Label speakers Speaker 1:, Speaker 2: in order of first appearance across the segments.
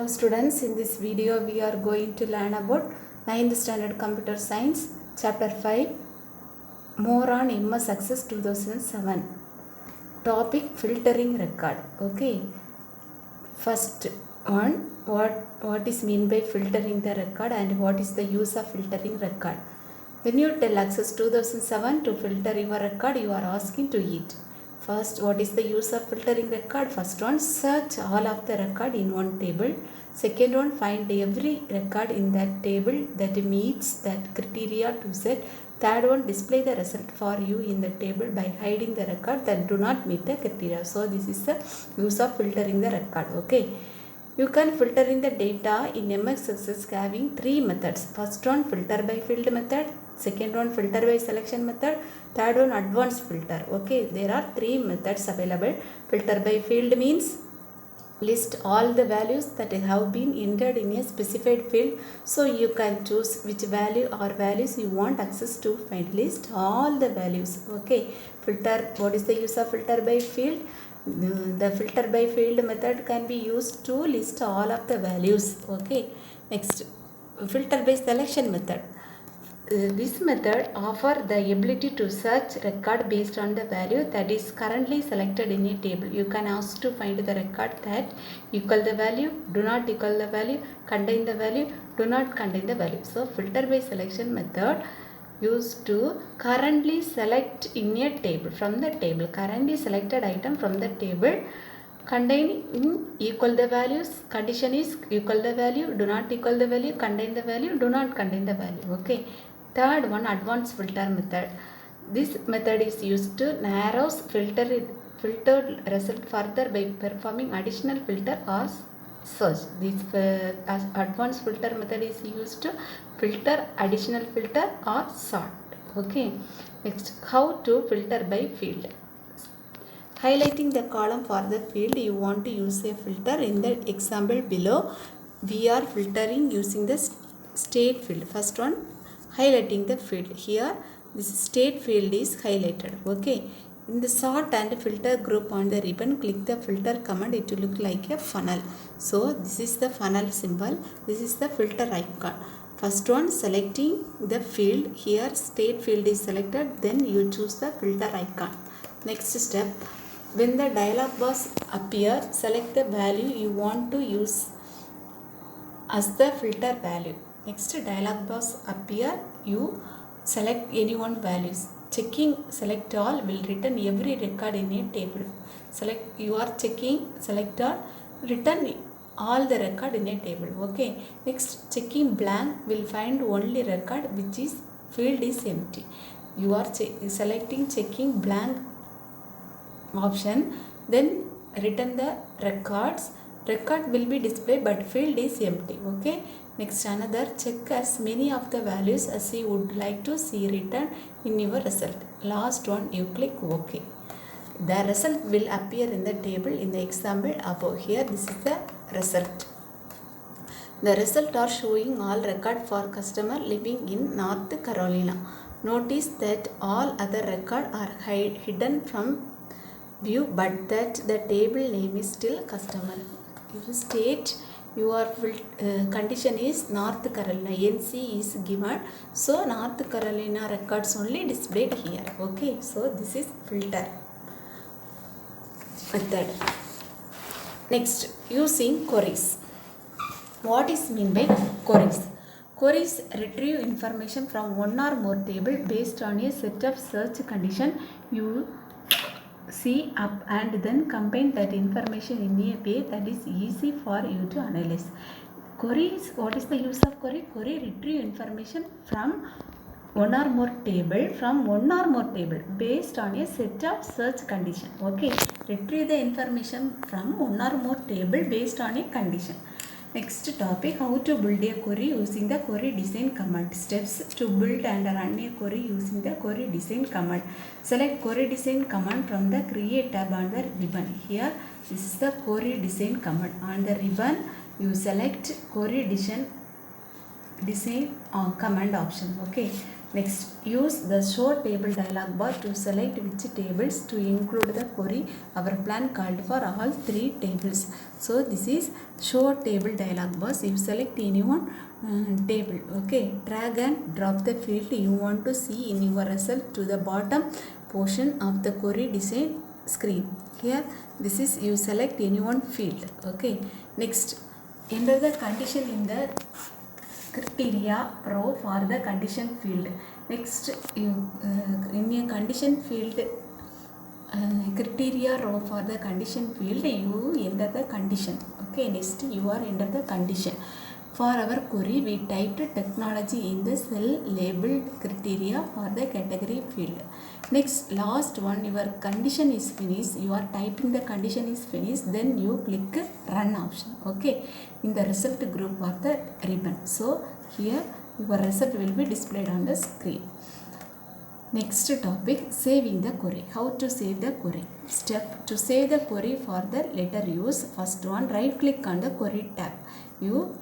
Speaker 1: Hello students, in this video we are going to learn about 9th standard computer science chapter 5 more on MS Access 2007 topic filtering record. Okay, first one, what is mean by filtering the record and what is the use of filtering record. When you tell Access 2007 to filter your record, you are asking to it. First, what is the use of filtering record? First one, search all of the record in one table. Second one, find every record in that table that meets that criteria to set. Third one, display the result for you in the table by hiding the record that do not meet the criteria. So this is the use of filtering the record. Okay. You can filter in the data in MS Access having three methods. First one, filter by field method. Second one, filter by selection method. Third one, advanced filter. Okay, there are three methods available. Filter by field means list all the values that have been entered in a specified field. So you can choose which value or values you want access to find. List all the values. Okay, filter. What is the use of filter by field? The filter by field method can be used to list all of the values. Okay, next, filter by selection method. This method offers the ability to search record based on the value that is currently selected in a table. You can ask to find the record that equal the value, do not equal the value, contain the value, do not contain the value. So filter by selection method used to currently select in a table from the table, currently selected item from the table contain in equal the values, condition is equal the value, do not equal the value, contain the value, do not contain the value. Okay. Third one, advanced filter method. This method is used to narrow filtered result further by performing additional filter or search. This advanced filter method is used to filter additional filter or sort. Okay. Next, how to filter by field. Highlighting the column for the field you want to use a filter. In the example below, we are filtering using the state field. First one, highlighting the field. Here this state field is highlighted. Okay. In the sort and filter group on the ribbon, click the filter command. It will look like a funnel. So this is the funnel symbol. This is the filter icon. First one, selecting the field. Here state field is selected. Then you choose the filter icon. Next step, when the dialog box appears, select the value you want to use as the filter value. Next, dialog box appear, you select any one values. Checking select all will return every record in a table. You are checking select all, return all the record in a table. Okay. Next, checking blank will find only record which is field is empty. You are selecting checking blank option, then return the records. Record will be displayed but field is empty. Okay. Next, another, check as many of the values as you would like to see written in your result. Last one, you click OK. The result will appear in the table in the example above. Here this is the result. The result are showing all record for customer living in North Carolina. Notice that all other record are hidden from view but that the table name is still customer. If you state your condition is North Carolina, NC is given, so North Carolina records only displayed here. Okay, so this is filter method. Next, using queries. What is mean by queries? Queries retrieve information from one or more table based on a set of search condition. You see up and then combine that information in a way that is easy for you to analyze. Queries, what is the use of query? Query retrieve information from one or more table based on a set of search condition. Okay, retrieve the information from one or more table based on a condition. Next topic, how to build a query using the query design command. Steps to build and run a query using the query design command. Select query design command from the create tab on the ribbon. Here this is the query design command. On the ribbon you select query design command option. Okay. Next, use the show table dialog bar to select which tables to include the query. Our plan called for all 3 tables. So this is show table dialog bar. You select any one table. Okay, drag and drop the field you want to see in your result to the bottom portion of the query design screen. Here, this is you select any one field. Okay, next, enter the condition in the criteria row for the condition field. Next, you in a condition field criteria row for the condition field, you enter the condition. Okay, next you are enter the condition. For our query, we typed technology in the cell labeled criteria for the category field. Next, last one, your condition is finished. You are typing the condition is finished. Then you click run option. Okay, in the result group or the ribbon. So here your result will be displayed on the screen. Next topic, saving the query. How to save the query? Step to save the query for the later use. First one, right click on the query tab. You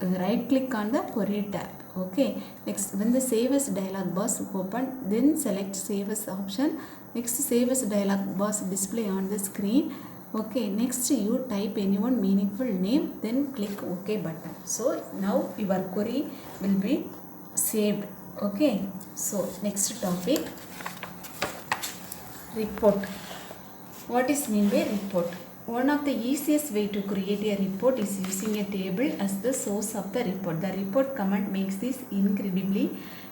Speaker 1: right click on the query tab. Okay, next, when the save as dialog box open, then select save as option. Next, save as dialog box display on the screen. Okay, next you type any one meaningful name, then click OK button. So now your query will be saved. Okay, so next topic, report. What is mean by report? One of the easiest way to create a report is using a table as the source of the report. The report command makes this incredibly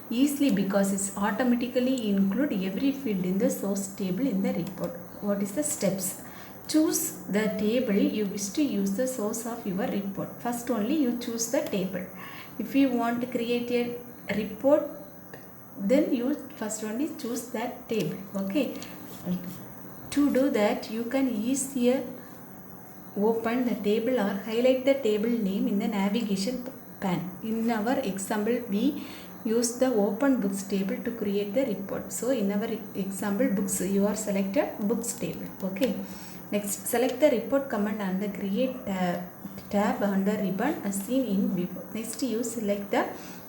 Speaker 1: easily because it's automatically include every field in the source table in the report. What is the steps? Choose the table you wish to use the source of your report. First only you choose the table. If you want to create a report, then you first only choose that table. Okay, to do that you can easier open the table or highlight the table name in the navigation pane. In our example, we use the open books table to create the report. So in our example books, you are selected books table. Okay, next, select the report command on the create tab on the ribbon as seen in before. Next, you select the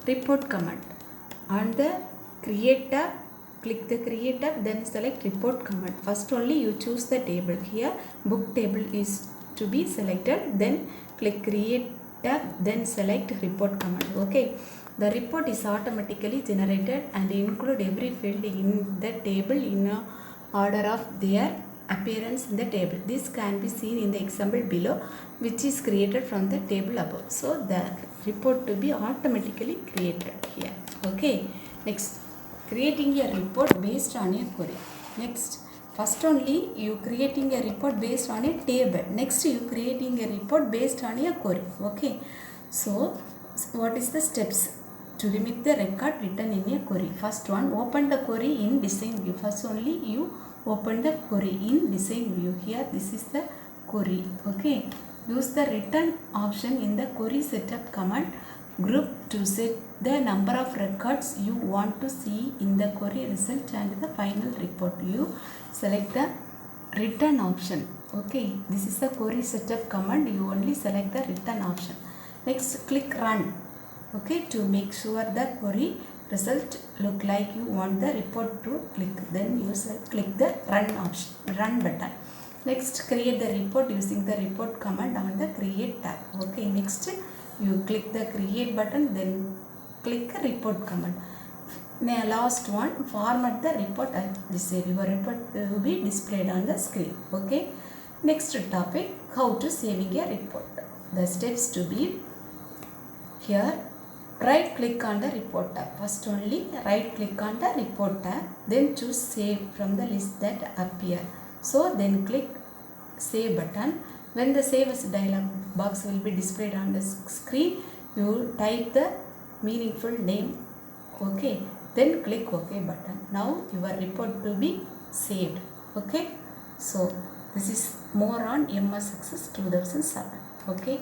Speaker 1: report command on the create tab. Click the create tab, then select report command. First only you choose the table. Here book table is to be selected, then click create tab, then select report command. Okay, the report is automatically generated and include every field in the table in a order of their appearance in the table. This can be seen in the example below, which is created from the table above. So the report to be automatically created here. Okay, next, creating a report based on a query. Next, first only you creating a report based on a table. Next, you creating a report based on a query. Okay, so what is the steps to remove the record written in a query? First one, open the query in design view. First only you open the query in design view. Here this is the query. Okay, use the return option in the query setup command group to set the number of records you want to see in the query result and the final report. You select the return option. Okay, this is the query setup command. You only select the return option. Next, click run. Okay, to make sure the query result look like you want the report to click. Then you click the run option, run button. Next, create the report using the report command on the create tab. Okay, next you click the create button, then click the report command. Now last one, format the report as this way. Your report will be displayed on the screen. Okay, next topic, how to saving a report. The steps to be here, right click on the report tab. First only right click on the report tab, then choose save from the list that appear. So then click save button. When the save as dialog box will be displayed on the screen, you type the meaningful name. Okay, then click OK button. Now your report to be saved. Okay, so this is more on MS Access 2007. Okay.